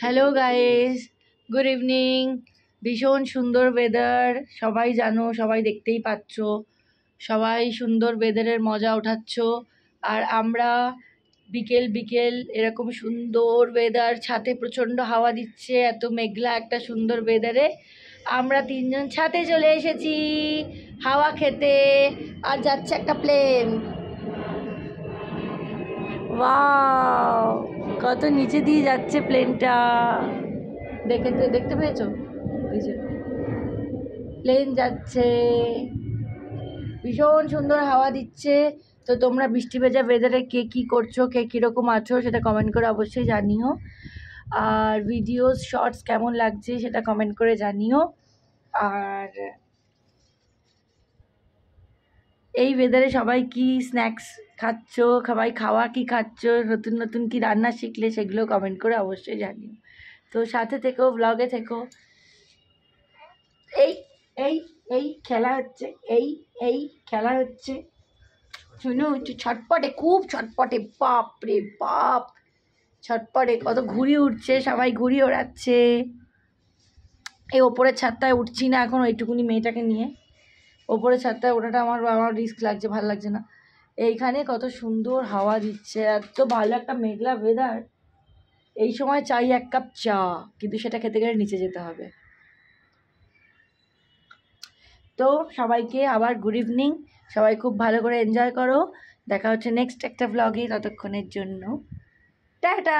Hello guys, good evening. ভীষণ সুন্দর weather, সবাই জানো, সবাই দেখতেই পাচ্ছ, সবাই সুন্দর ওয়েদারের মজা ওঠাচ্ছ। আর আমরা বিকেল বিকেল এরকম সুন্দর ওয়েদার, ছাদে প্রচণ্ড হাওয়া দিচ্ছে, এত মেঘলা একটা সুন্দর ওয়েদারে আমরা তিনজন ছাদে চলে এসেছি হাওয়া খেতে। আর যাচ্ছে একটা প্লেন, ওয়াও কত নিচে দিয়ে যাচ্ছে প্লেনটা, দেখতে পেয়েছো? ওই যে প্লেন যাচ্ছে, ভীষণ সুন্দর হাওয়া দিচ্ছে। তো তোমরা বৃষ্টি ভেজা ওয়েদারে কে কী করছো, কে কীরকম আছো সেটা কমেন্ট করে অবশ্যই জানিও। আর ভিডিওস শর্টস কেমন লাগছে সেটা কমেন্ট করে জানিও। আর এই ওয়েদারে সবাই কি স্ন্যাক্স খাচ্ছ, সবাই খাওয়া কি খাচ্ছ, নতুন নতুন কি রান্না শিখলে সেগুলো কমেন্ট করে অবশ্যই জানিও। তো সাথে থেকো, ব্লগে থেকো। এই এই এই খেলা হচ্ছে, এই এই খেলা হচ্ছে। শুনো একটু ছটপটে, খুব ছটপটে, বাপ রে বাপ, ছটপটে কত ঘুড়ি উঠছে, সবাই ঘুড়ি ওড়াচ্ছে। এই ওপরের ছাদটায় উঠছি না এখন, ওইটুকুনি মেয়েটাকে নিয়ে ওপরের ছাদটায় ওঠাটা আমার রিস্ক লাগছে, ভালো লাগছে না। এইখানে কত সুন্দর হাওয়া দিচ্ছে, এত ভালো একটা মেঘলা ওয়েদার। এই সময় চাই এক কাপ চা, কিন্তু সেটা খেতে গেলে নিচে যেতে হবে। তো সবাইকে আবার গুড ইভিনিং, সবাই খুব ভালো করে এনজয় করো। দেখা হচ্ছে নেক্সট একটা ব্লগে, ততক্ষণের জন্য টাটা।